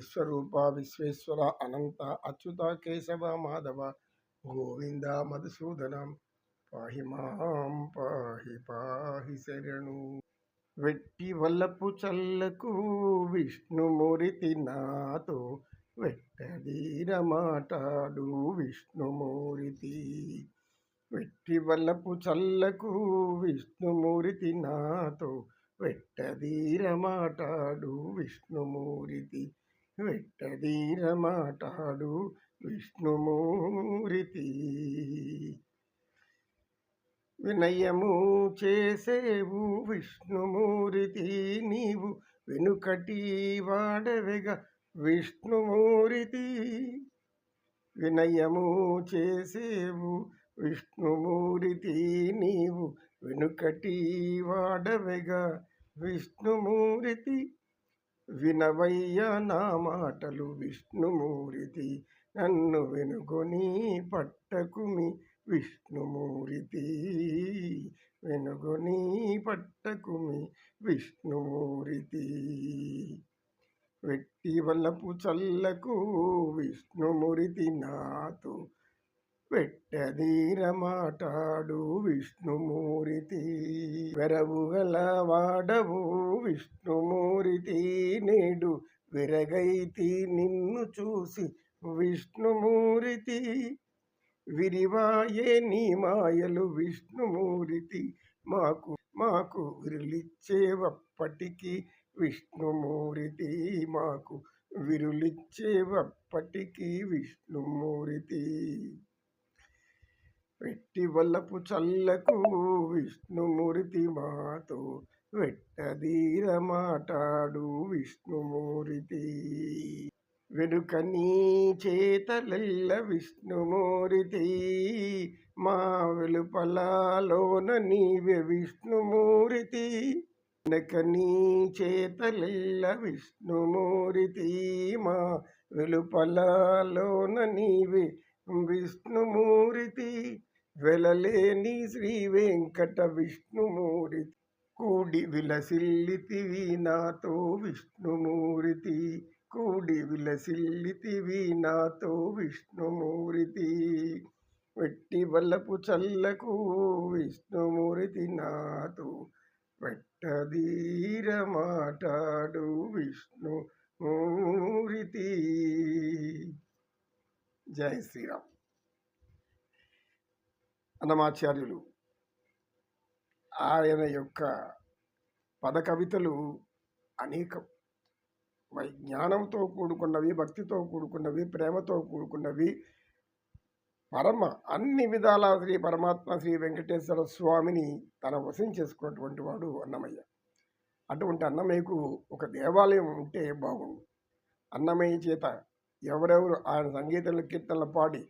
విశ్వరూప విశ్వేశ్వర అనంత అచ్యుత కేశవ మాధవ గోవింద మధుసూదన పాహి మాం పాహి పాహి శరణు. వెట్టి వల్లపు చల్లకు విష్ణుమూర్తి నాతో వెట్టదీర మాటాడు విష్ణుమూర్తి. వెట్టి వల్లపు చల్లకు విష్ణుమూర్తి నాతో వెట్టదీర మాటాడు విష్ణుమూర్తి. వెట్టదీర మాటాడు విష్ణుమూర్తి. వినయము చేసేవు విష్ణుమూర్తి నీవు వెనుకటి వాడవెగ విష్ణుమూర్తి. వినయము చేసేవు విష్ణుమూర్తి నీవు వెనుకటి వాడవెగ విష్ణుమూర్తి. వినవయ్య నా మాటలు విష్ణుమూర్తి నన్ను వెనుకొని పట్టకుమి విష్ణుమూర్తి. వెనుకొని పట్టకుమి విష్ణుమూర్తి. వెట్టి వల్లపు చల్లకు విష్ణుమూర్తి నాతో వెట్టదీర మాటాడు విష్ణుమూర్తి. వెరవు గల వాడవు విష్ణుమూర్తి నేడు విరగైతి నిన్ను చూసి విష్ణుమూర్తి. విరివాయే నీ మాయలు విష్ణుమూర్తి మాకు మాకు విరులిచ్చేవప్పటికి విష్ణుమూర్తి. మాకు విరులిచ్చేవప్పటికి విష్ణుమూర్తి. వెట్టి వల్లపు చల్లకు విష్ణుమూర్తి మాతో వెట్టదీర మాటాడు విష్ణుమూర్తి. వెనుక నీ చేతలెల్ల విష్ణుమూర్తి మా వెలుపలలోన నీవే విష్ణుమూర్తి. వెనుక నీ చేతలెల్ల విష్ణుమూర్తి మా వెలుపలలోన నీవే విష్ణుమూర్తి. వెలలేని శ్రీ వెంకట విష్ణుమూర్తి కూడి విలసిల్లితివి నాతో విష్ణుమూర్తి. కూడి విలసిల్లితివి నాతో విష్ణుమూర్తి. వెట్టి వల్లపు చల్లకు విష్ణుమూర్తి నాతో వెట్టదీర మాటాడు విష్ణుమూర్తి. జై శ్రీరామ్. అన్నమాచార్యులు ఆయన యొక్క పద కవితలు అనేకం. జ్ఞానంతో కూడుకున్నవి, భక్తితో కూడుకున్నవి, ప్రేమతో కూడుకున్నవి, అన్ని విధాల శ్రీ పరమాత్మ శ్రీ వెంకటేశ్వర స్వామిని తన వశం చేసుకున్నటువంటి వాడు అన్నమయ్య. అటువంటి అన్నమయ్యకు ఒక దేవాలయం ఉంటే బాగుండు. అన్నమయ్య చేత ఎవరెవరు ఆయన సంగీతంలో కీర్తనలు పాడి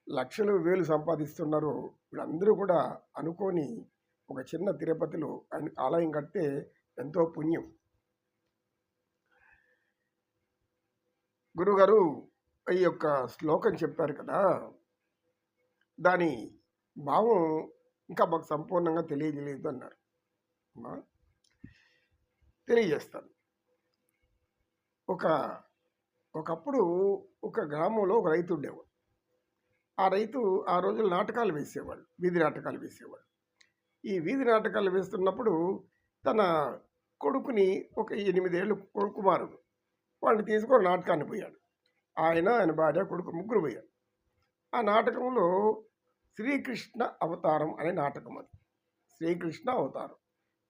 లక్షలు వేలు సంపాదిస్తున్నారో వీళ్ళందరూ కూడా అనుకొని ఒక చిన్న తిరుపతిలో ఆయన ఆలయం కడితే ఎంతో పుణ్యం. గురుగారు ఈ యొక్క శ్లోకం చెప్పారు కదా, దాని భావం ఇంకా మాకు సంపూర్ణంగా తెలియజేయలేదు అన్నారు. తెలియజేస్తాను. ఒకప్పుడు ఒక గ్రామంలో ఒక రైతు ఉండేవాడు. ఆ రైతు ఆ రోజులు నాటకాలు వేసేవాడు, వీధి నాటకాలు వేసేవాడు. ఈ వీధి నాటకాలు వేస్తున్నప్పుడు తన కొడుకుని, ఒక 8 ఏళ్ళు కుమారుడు, వాడిని తీసుకొని నాటకాన్ని పోయాడు. ఆయన భార్య, కొడుకు ముగ్గురు పోయాడు. ఆ నాటకంలో శ్రీకృష్ణ అవతారం అనే నాటకం. అది శ్రీకృష్ణ అవతారం,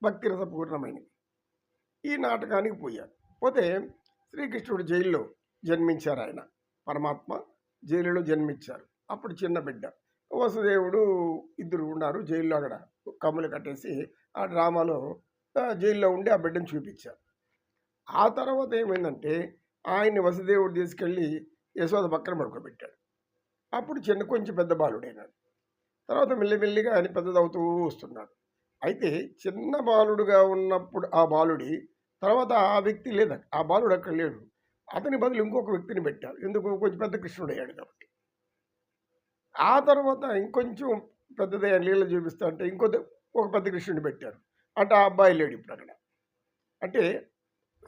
భక్తిరసపూర్ణమైనది. ఈ నాటకానికి పోయాడు. పోతే శ్రీకృష్ణుడు జైల్లో జన్మించారు. ఆయన పరమాత్మ జైలులో జన్మించారు. అప్పుడు చిన్న బిడ్డ వసుదేవుడు ఇద్దరు ఉన్నారు జైల్లో. అక్కడ కమ్ములు కట్టేసి ఆ డ్రామాలో జైల్లో ఉండి ఆ బిడ్డను చూపించారు. ఆ తర్వాత ఏమైందంటే ఆయన్ని వసుదేవుడు తీసుకెళ్ళి యశోద పక్కన పడుకోబెట్టాడు. అప్పుడు కొంచెం పెద్ద బాలుడైనాడు. తర్వాత మెల్లిమెల్లిగా ఆయన పెద్దదవుతూ వస్తున్నాడు. అయితే చిన్న బాలుడుగా ఉన్నప్పుడు ఆ బాలుడి తర్వాత ఆ వ్యక్తి లేదా, ఆ బాలుడు అక్కడ లేడు. అతని బదులు ఇంకొక వ్యక్తిని పెట్టారు. ఎందుకు? కొంచెం పెద్ద కృష్ణుడు అయ్యాడు కాబట్టి. ఆ తర్వాత ఇంకొంచెం పెద్దదే నీళ్ళు చూపిస్తా అంటే ఒక పెద్ద కృష్ణుడిని పెట్టారు. అంటే ఆ అబ్బాయి లేడు ఇప్పుడు అక్కడ. అంటే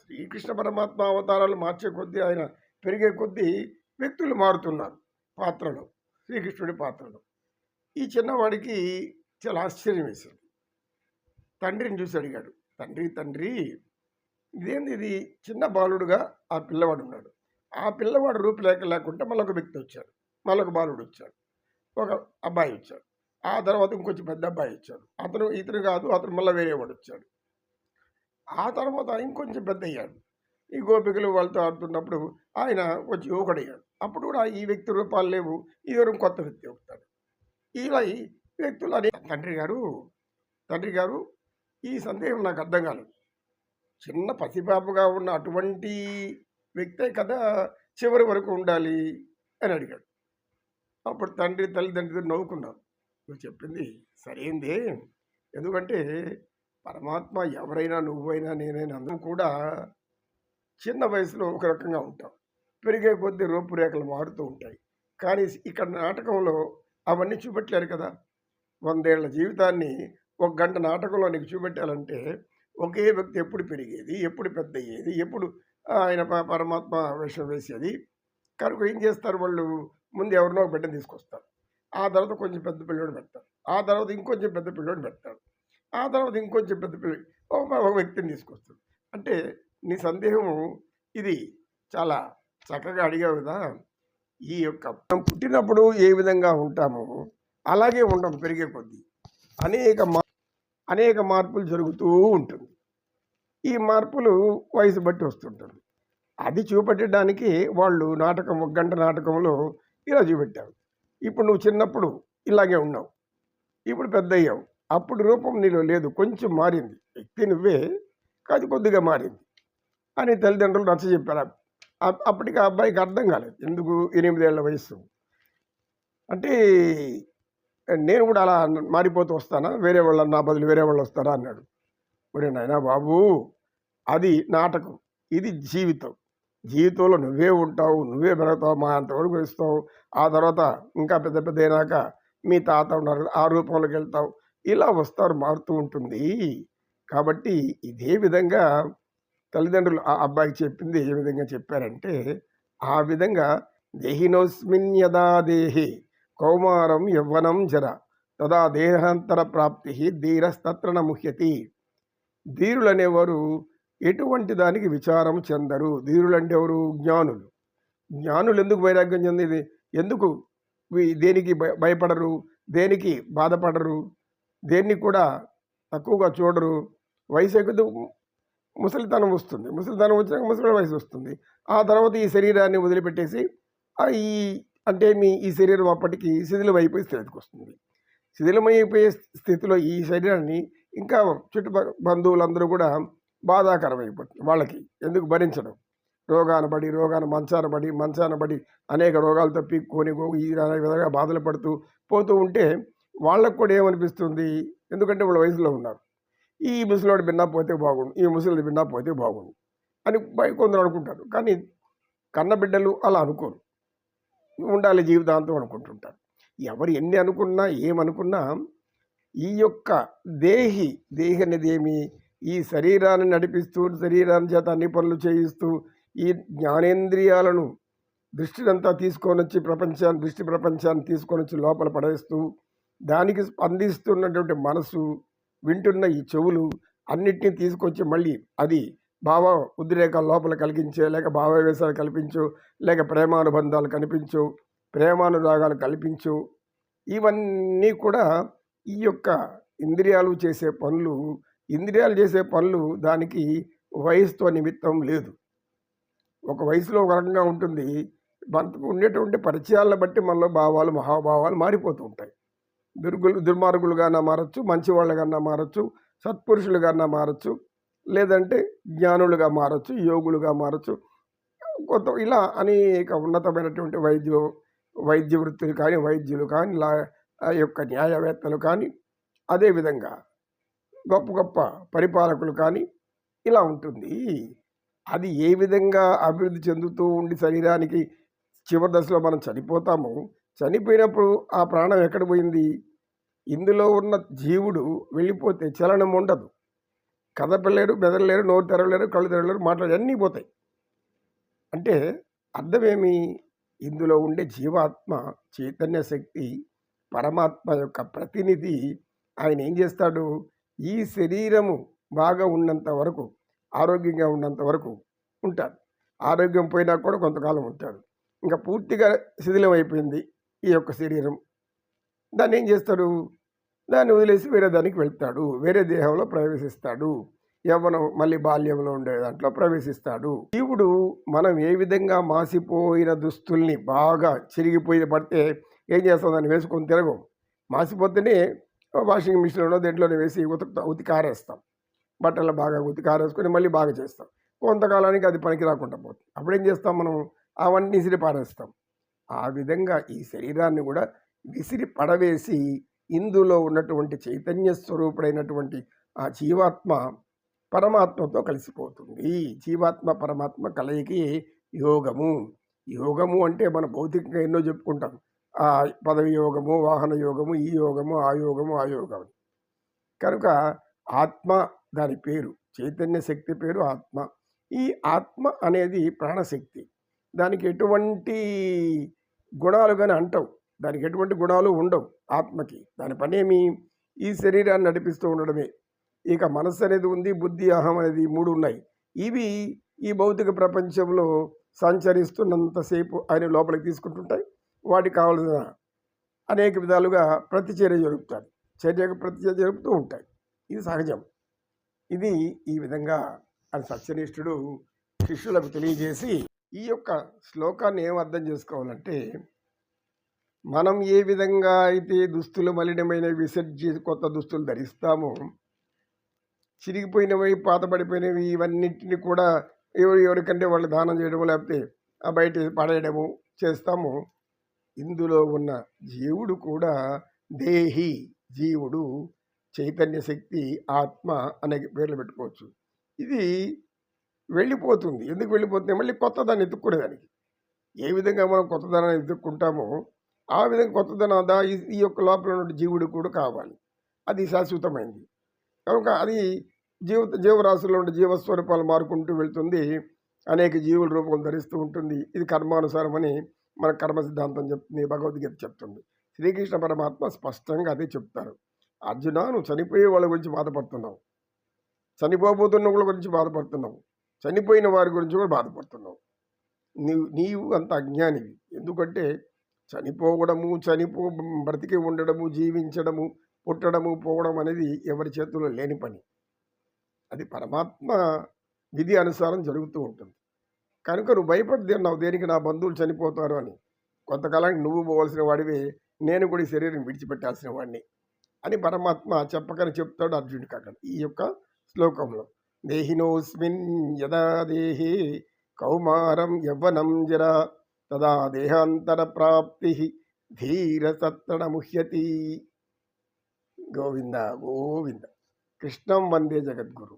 శ్రీకృష్ణ పరమాత్మ అవతారాలు మార్చే కొద్దీ, ఆయన పెరిగే కొద్దీ వ్యక్తులు మారుతున్నారు పాత్రలు, శ్రీకృష్ణుడి పాత్రలు. ఈ చిన్నవాడికి చాలా ఆశ్చర్యం వేసింది. తండ్రిని చూసి అడిగాడు, తండ్రి తండ్రి ఇదేంది ఇది? చిన్న బాలుడుగా ఆ పిల్లవాడు ఉన్నాడు. ఆ పిల్లవాడు రూపురేఖ లేకుంటే మళ్ళొక వ్యక్తి వచ్చాడు, మళ్ళొక బాలుడు వచ్చాడు, ఒక అబ్బాయి వచ్చాడు, ఆ తర్వాత ఇంకొంచెం పెద్ద అబ్బాయి వచ్చాడు, ఇతను కాదు, అతను మళ్ళీ వేరే వాడు వచ్చాడు. ఆ తర్వాత ఇంకొంచెం పెద్ద అయ్యాడు. ఈ గోపికలు వాళ్ళతో ఆడుతున్నప్పుడు ఆయన వచ్చి యువకుడయ్యాడు. అప్పుడు కూడా ఈ వ్యక్తి రూపాలు లేవు, ఇదివరం కొత్త వ్యక్తి అవుతాడు. ఇలా ఈ వ్యక్తులు అనే తండ్రి గారు ఈ సందేహం నాకు అర్థం కాలేదు. చిన్న పసిపాపగా ఉన్న అటువంటి వ్యక్తే కదా చివరి వరకు ఉండాలి అని అడిగాడు. అప్పుడు తల్లిదండ్రులు నవ్వుకున్నారు. నువ్వు చెప్పింది సరైందే, ఎందుకంటే పరమాత్మ ఎవరైనా, నువ్వైనా, నేనైనా అందరం కూడా చిన్న వయసులో ఒక రకంగా ఉంటాం, పెరిగే కొద్దీ రూపురేఖలు మారుతూ ఉంటాయి. కానీ ఇక్కడ నాటకంలో అవన్నీ చూపెట్టలేరు కదా. 100 ఏళ్ల జీవితాన్ని 1 గంట నాటకంలో నీకు చూపెట్టాలంటే ఒకే వ్యక్తి ఎప్పుడు పెరిగేది, ఎప్పుడు పెద్ద అయ్యేది, ఎప్పుడు ఆయన పరమాత్మ వేషం వేసేది. కనుక ఏం చేస్తారు వాళ్ళు, ముందు ఎవరినో ఒక బిడ్డను తీసుకొస్తారు, ఆ తర్వాత కొంచెం పెద్ద పిల్లోడు పెడతారు, ఆ తర్వాత ఇంకొంచెం పెద్ద పిల్లోడు పెడతారు, ఆ తర్వాత ఇంకొంచెం పెద్ద పిల్లడు ఒక వ్యక్తిని తీసుకొస్తారు. అంటే నీ సందేహము ఇది చాలా చక్కగా అడిగావు కదా. ఈ యొక్క మనం పుట్టినప్పుడు ఏ విధంగా ఉంటామో అలాగే ఉంటాం, పెరిగే కొద్దీ అనేక మార్పులు జరుగుతూ ఉంటుంది. ఈ మార్పులు వయసు బట్టి వస్తుంటుంది. అది చూపెట్టడానికి వాళ్ళు 1 గంట నాటకంలో ఇలా చూపెట్టారు. ఇప్పుడు నువ్వు చిన్నప్పుడు ఇలాగే ఉన్నావు, ఇప్పుడు పెద్ద అయ్యావు, అప్పుడు రూపం నీలో లేదు, కొంచెం మారింది, వ్యక్తి నువ్వే కాదు కొద్దిగా మారింది అని తల్లిదండ్రులు నచ్చ చెప్పారు. అప్పటికి ఆ అబ్బాయికి అర్థం కాలేదు, ఎందుకు 8 ఏళ్ల వయసు అంటే నేను కూడా అలా మారిపోతూ వస్తానా, వేరే వాళ్ళు నా బదులు వేరే వాళ్ళు వస్తారా అన్నాడు. ఒరే నాయనా బాబు, అది నాటకం, ఇది జీవితం. జీవితంలో నువ్వే ఉంటావు, నువ్వే పెరుగుతావు, మా అంతవరకు ఇస్తావు, ఆ తర్వాత ఇంకా పెద్ద పెద్ద అయినాక మీ తాత ఉన్నారు, ఆ రూపంలోకి వెళ్తావు, ఇలా వస్తారు, మారుతూ ఉంటుంది. కాబట్టి ఇదే విధంగా తల్లిదండ్రులు ఆ అబ్బాయికి చెప్పింది ఏ విధంగా చెప్పారంటే, ఆ విధంగా దేహినోస్మిన్ యదా దేహి కౌమారం యవ్వనం జర తదా దేహాంతర ప్రాప్తి ధీరస్తత్ర ముహ్యతి. ధీరులు అనేవారు ఎటువంటి దానికి విచారం చెందరు. ధీరులు అంటే ఎవరు? జ్ఞానులు. జ్ఞానులు ఎందుకు వైరాగ్యం చెందేది? ఎందుకు దేనికి భయపడరు, దేనికి బాధపడరు, దేన్ని కూడా తక్కువగా చూడరు. వయసు ఎక్కితే ముసలితనం వస్తుంది, ముసలితనం వచ్చినాక ముసలి వయసు వస్తుంది, ఆ తర్వాత ఈ శరీరాన్ని వదిలిపెట్టేసి ఈ శరీరం అప్పటికి శిథిలమైపోయే స్థితికి వస్తుంది. శిథిలమైపోయే స్థితిలో ఈ శరీరాన్ని ఇంకా బంధువులందరూ కూడా బాధాకరమైపోతుంది వాళ్ళకి. ఎందుకు భరించడం? మంచాన పడి అనేక రోగాలతో పీక్కొని ఈ విధంగా బాధలు పడుతూ పోతూ ఉంటే వాళ్ళకు కూడా ఏమనిపిస్తుంది? ఎందుకంటే వాళ్ళ వయసులో ఉన్నారు, ఈ ముసలివాడు భిన్నా పోతే బాగుండు, ఈ ముసలిది భిన్నా పోతే బాగుండు అని కొందరు అనుకుంటారు. కానీ కన్నబిడ్డలు అలా అనుకోరు, ఉండాలి జీవితాంతం అనుకుంటుంటారు. ఎవరు ఎన్ని అనుకున్నా ఏమనుకున్నా ఈ యొక్క దేహి అనేది ఏమి? ఈ శరీరాన్ని నడిపిస్తూ, శరీరాన్ని చేత అన్ని పనులు చేయిస్తూ, ఈ జ్ఞానేంద్రియాలను దృష్టినంతా తీసుకొని వచ్చి ప్రపంచాన్ని తీసుకొని వచ్చి లోపల పడేస్తూ, దానికి స్పందిస్తున్నటువంటి మనసు, వింటున్న ఈ చెవులు అన్నిటినీ తీసుకొచ్చి మళ్ళీ అది భావ ఉద్రేకాల లోపల కలిగించో, లేక భావావేశాలు కల్పించో, లేక ప్రేమానుబంధాలు కనిపించో, ప్రేమానురాగాలు కల్పించో, ఇవన్నీ కూడా ఈ యొక్క ఇంద్రియాలు చేసే పనులు దానికి వయసుతో నిమిత్తం లేదు. ఒక వయసులో ఒక రకంగా ఉంటుంది, మనకు ఉండేటువంటి పరిచయాలను బట్టి మనలో భావాలు మహాభావాలు మారిపోతూ ఉంటాయి. దుర్మార్గులుగానా మారచ్చు, మంచివాళ్ళుగానా మారచ్చు, సత్పురుషులుగానా మారచ్చు, లేదంటే జ్ఞానులుగా మారచ్చు, యోగులుగా మారచ్చు, ఇలా అనేక ఉన్నతమైనటువంటి వైద్య వృత్తులు కానీ, వైద్యులు కానీ, యొక్క న్యాయవేత్తలు కానీ, అదేవిధంగా గొప్ప గొప్ప పరిపాలకులు కానీ ఇలా ఉంటుంది. అది ఏ విధంగా అభివృద్ధి చెందుతూ ఉండి శరీరానికి చివరి దశలో మనం చనిపోతాము. చనిపోయినప్పుడు ఆ ప్రాణం ఎక్కడ పోయింది? ఇందులో ఉన్న జీవుడు వెళ్ళిపోతే చలనం ఉండదు. కదపలేరు, బెదరలేరు, నోరు తెరవలేరు, కళ్ళు తెరవలేరు, మాట్లాడి అన్నీ పోతాయి. అంటే అర్థమేమి? ఇందులో ఉండే జీవాత్మ, చైతన్య శక్తి, పరమాత్మ యొక్క ప్రతినిధి. ఆయన ఏం చేస్తాడు? ఈ శరీరము బాగా ఉన్నంత వరకు, ఆరోగ్యంగా ఉన్నంత వరకు ఉంటాడు. ఆరోగ్యం పోయినా కూడా కొంతకాలం ఉంటాడు. ఇంకా పూర్తిగా శిథిలం అయిపోయింది ఈ యొక్క శరీరం. దాన్ని ఏం చేస్తాడు? దాన్ని వదిలేసి వేరే దానికి వెళ్తాడు. వేరే దేహంలో ప్రవేశిస్తాడు. యవ్వనం మళ్ళీ బాల్యంలో ఉండే దాంట్లో ప్రవేశిస్తాడు. జీవుడు మనం ఏ విధంగా మాసిపోయిన దుస్తుల్ని బాగా చిరిగిపోయి పడితే ఏం చేస్తాం? దాన్ని వేసుకొని తిరగం. మాసిపోతేనే వాషింగ్ మిషన్లోనో దేంట్లోనే వేసి ఉతికి ఆరేస్తాం. బట్టలు బాగా ఉతికి ఆరేసుకొని మళ్ళీ బాగా చేస్తాం. కొంతకాలానికి అది పనికి రాకుండా పోతుంది. అప్పుడేం చేస్తాం మనం? అవన్నీ విసిరి పారేస్తాం. ఆ విధంగా ఈ శరీరాన్ని కూడా విసిరి పడవేసి ఇందులో ఉన్నటువంటి చైతన్య స్వరూపుడైనటువంటి ఆ జీవాత్మ పరమాత్మతో కలిసిపోతుంది. జీవాత్మ పరమాత్మ కలయికి యోగము. యోగము అంటే మన భౌతికంగా ఎన్నో చెప్పుకుంటాం. పదవి యోగము, వాహన యోగము, ఈ యోగము, ఆ యోగము, ఆ యోగం. కనుక ఆత్మ దాని పేరు, చైతన్య శక్తి పేరు ఆత్మ. ఈ ఆత్మ అనేది ప్రాణశక్తి. దానికి ఎటువంటి గుణాలు కానీ అంటవు. దానికి ఎటువంటి గుణాలు ఉండవు ఆత్మకి. దాని పనేమి? ఈ శరీరాన్ని నడిపిస్తూ ఉండడమే. ఇక మనస్సు అనేది ఉంది, బుద్ధి, అహం అనేది 3 ఉన్నాయి. ఇవి ఈ భౌతిక ప్రపంచంలో సంచరిస్తున్నంతసేపు ఆయన లోపలికి తీసుకుంటుంటాయి. వాటికి కావాల్సిన అనేక విధాలుగా ప్రతిచర్య జరుపుతారు. చర్యకు ప్రతిచర్య జరుపుతూ ఉంటాయి. ఇది సహజం. ఇది ఈ విధంగా అని సత్యనిష్ఠుడు శిష్యులకు తెలియజేసి, ఈ యొక్క శ్లోకాన్ని ఏం అర్థం చేసుకోవాలంటే, మనం ఏ విధంగా అయితే దుస్తులు మలినమైనవి విసర్జి కొత్త దుస్తులు ధరిస్తామో, చిరిగిపోయినవి, పాతబడిపోయినవి ఇవన్నిటిని కూడా ఎవరికంటే వాళ్ళు దానం చేయడము, లేకపోతే బయట పడేయడము చేస్తాము. ఇందులో ఉన్న జీవుడు కూడా దేహి, జీవుడు, చైతన్య శక్తి, ఆత్మ అనే పేర్లు పెట్టుకోవచ్చు. ఇది వెళ్ళిపోతుంది. ఎందుకు వెళ్ళిపోతుంది? మళ్ళీ కొత్తదాన్ని ఎత్తుక్కునేదానికి. ఏ విధంగా మనం కొత్తదనాన్ని ఎత్తుక్కుంటామో ఆ విధంగా కొత్తదనం ఈ యొక్క లోపల ఉన్న జీవుడు కూడా కావాలి. అది శాశ్వతమైంది. కనుక అది జీవరాశుల్లో ఉండే జీవస్వరూపాలు మారుకుంటూ వెళ్తుంది. అనేక జీవుల రూపం ధరిస్తూ ఉంటుంది. ఇది కర్మానుసారం అని మన కర్మ సిద్ధాంతం చెప్తుంది, భగవద్గీత చెప్తుంది. శ్రీకృష్ణ పరమాత్మ స్పష్టంగా అదే చెప్తారు. అర్జున, నువ్వు చనిపోయే వాళ్ళ గురించి బాధపడుతున్నావు, చనిపోబోతున్న వాళ్ళ గురించి బాధపడుతున్నావు, చనిపోయిన వారి గురించి కూడా బాధపడుతున్నావు. నీవు అంత అజ్ఞానివి. ఎందుకంటే చనిపోవడము, బ్రతికి ఉండడము, జీవించడము, పుట్టడము, పోవడం అనేది ఎవరి చేతుల్లో లేని పని. అది పరమాత్మ విధి అనుసారం జరుగుతూ ఉంటుంది. కనుక నువ్వు భయపడుతున్నావు దేనికి? నా బంధువులు చనిపోతారు అని. కొంతకాలానికి నువ్వు పోవాల్సిన వాడివి, నేను కూడా ఈ శరీరం విడిచిపెట్టాల్సిన వాడిని అని పరమాత్మ చెప్పకని చెప్తాడు అర్జునుడికి అక్కడ ఈ యొక్క శ్లోకంలో. దేహినోస్మిన్ యదా దేహి కౌమారం యవ్వనం జరా తదా దేహాంతర ప్రాప్తి ధీర సత్రణ ముహ్యతి. గోవింద గోవింద. కృష్ణం వందే జగద్గురు.